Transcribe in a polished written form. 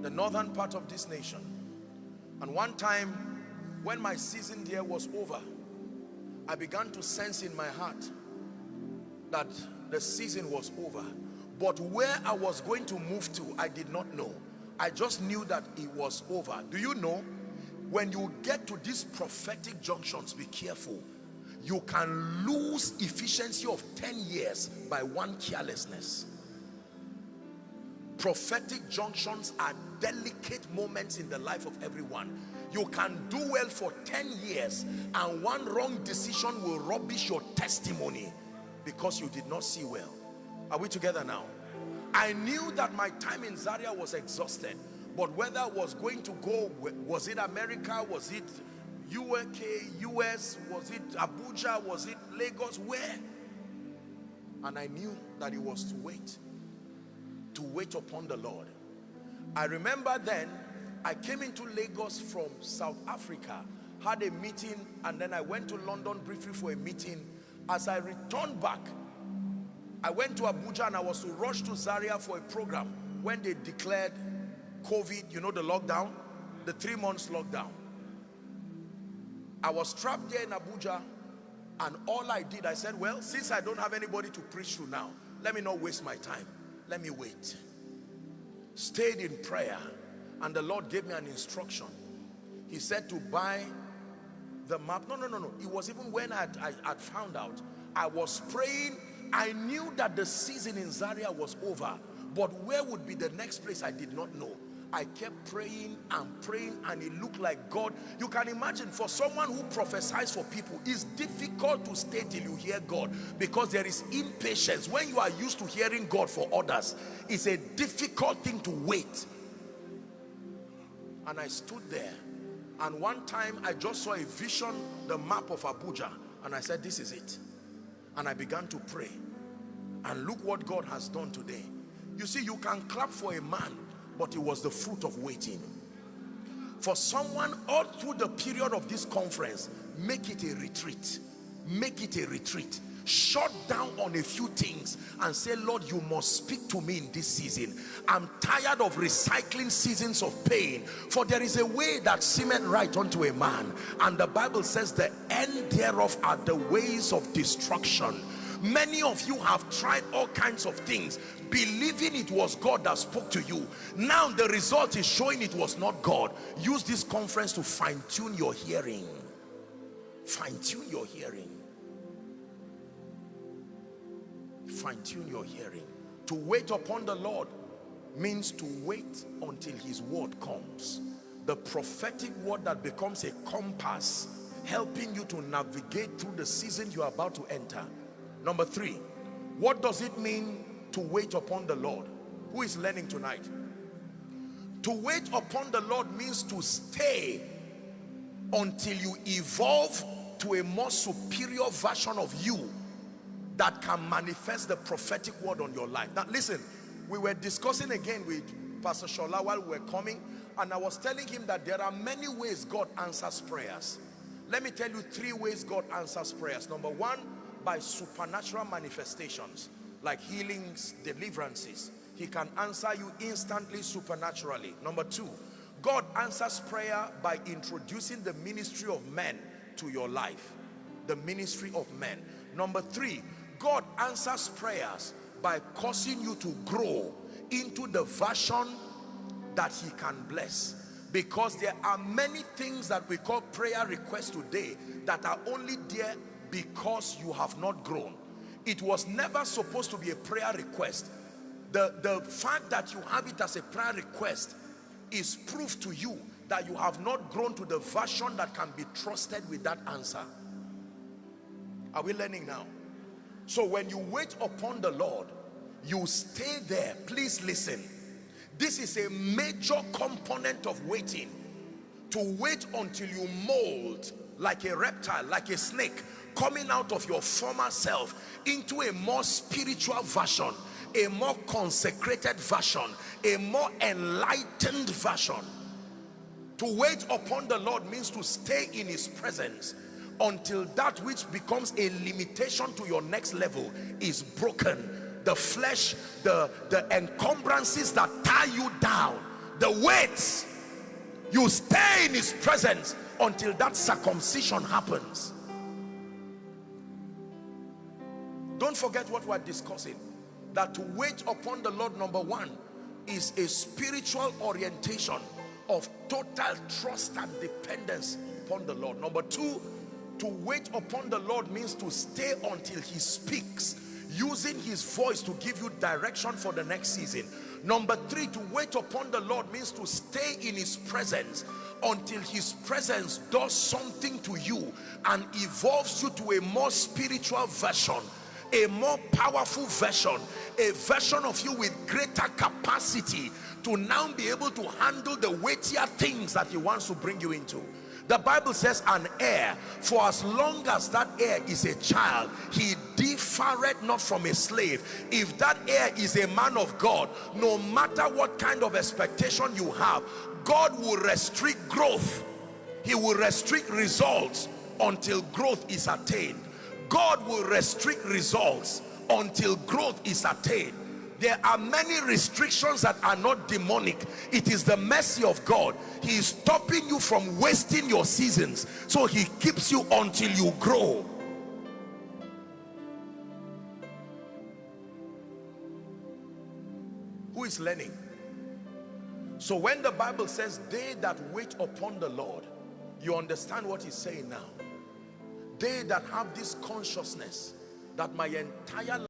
the northern part of this nation. And one time when my season there was over, I began to sense in my heart that the season was over. But where I was going to move to, I did not know. I just knew that it was over. Do you know, when you get to these prophetic junctions, be careful. You can lose efficiency of 10 years by one carelessness. Prophetic junctions are delicate moments in the life of everyone. You can do well for 10 years and one wrong decision will rubbish your testimony because you did not see well. Are we together now? I knew that my time in Zaria was exhausted, but whether I was going to go, was it America, was it UK, US, was it Abuja, was it Lagos, where? And I knew that it was to wait upon the Lord. I remember then I came into Lagos from South Africa, had a meeting, and then I went to London briefly for a meeting. As I returned back, I went to Abuja and I was to rush to Zaria for a program when they declared COVID, you know, the lockdown, the 3 months lockdown. I was trapped there in Abuja, and all I did, I said, well, since I don't have anybody to preach to now, let me not waste my time. Let me wait. Stayed in prayer, and the Lord gave me an instruction. He said to buy the map. No. It was even when I'd found out. I was praying. I knew that the season in Zaria was over, but where would be the next place I did not know. I kept praying and praying, and it looked like God. You can imagine, for someone who prophesies for people, it's difficult to stay till you hear God, because there is impatience. When you are used to hearing God for others, it's a difficult thing to wait. And I stood there, and one time I just saw a vision, the map of Abuja, and I said, this is it. And I began to pray, and look what God has done today. You see, you can clap for a man, but it was the fruit of waiting. For someone, all through the period of this conference, make it a retreat. Make it a retreat. Shut down on a few things and say, Lord, you must speak to me in this season. I'm tired of recycling seasons of pain, for there is a way that seemeth right unto a man, and the Bible says the end thereof are the ways of destruction. Many of you have tried all kinds of things, believing it was God that spoke to you. Now the result is showing it was not God. Use this conference to fine-tune your hearing. Fine-tune your hearing. Fine-tune your hearing. To wait upon the Lord means to wait until his word comes. The prophetic word that becomes a compass, helping you to navigate through the season you are about to enter. Number 3, what does it mean to wait upon the Lord? Who is learning tonight? To wait upon the Lord means to stay until you evolve to a more superior version of you that can manifest the prophetic word on your life. Now listen, we were discussing again with Pastor Shola while we were coming, and I was telling him that there are many ways God answers prayers. Let me tell you 3 ways God answers prayers. Number 1, by supernatural manifestations like healings, deliverances. He can answer you instantly, supernaturally. Number 2, God answers prayer by introducing the ministry of men to your life. The ministry of men. Number 3, God answers prayers by causing you to grow into the version that he can bless. Because there are many things that we call prayer requests today that are only there because you have not grown. It was never supposed to be a prayer request. The fact that you have it as a prayer request is proof to you that you have not grown to the version that can be trusted with that answer. Are we learning now? So when you wait upon the Lord, you stay there. Please listen. This is a major component of waiting. To wait until you mold like a reptile, like a snake, coming out of your former self into a more spiritual version, a more consecrated version, a more enlightened version. To wait upon the Lord means to stay in his presence until that which becomes a limitation to your next level is broken. The flesh, the encumbrances that tie you down, the wait. You stay in his presence until that circumcision happens. Don't forget what we're discussing, that to wait upon the Lord, number one, is a spiritual orientation of total trust and dependence upon the Lord. Number two, to wait upon the Lord means to stay until he speaks, using his voice to give you direction for the next season. Number three, to wait upon the Lord means to stay in his presence until his presence does something to you and evolves you to a more spiritual version, a more powerful version, a version of you with greater capacity to now be able to handle the weightier things that he wants to bring you into. The Bible says an heir, for as long as that heir is a child, he differeth not from a slave. If that heir is a man of God, no matter what kind of expectation you have, God will restrict growth. He will restrict results until growth is attained. God will restrict results until growth is attained. There are many restrictions that are not demonic. It is the mercy of God. He is stopping you from wasting your seasons, so he keeps you until you grow. Who is learning? So when the Bible says they that wait upon the Lord, you understand what he's saying now. They that have this consciousness that my entire life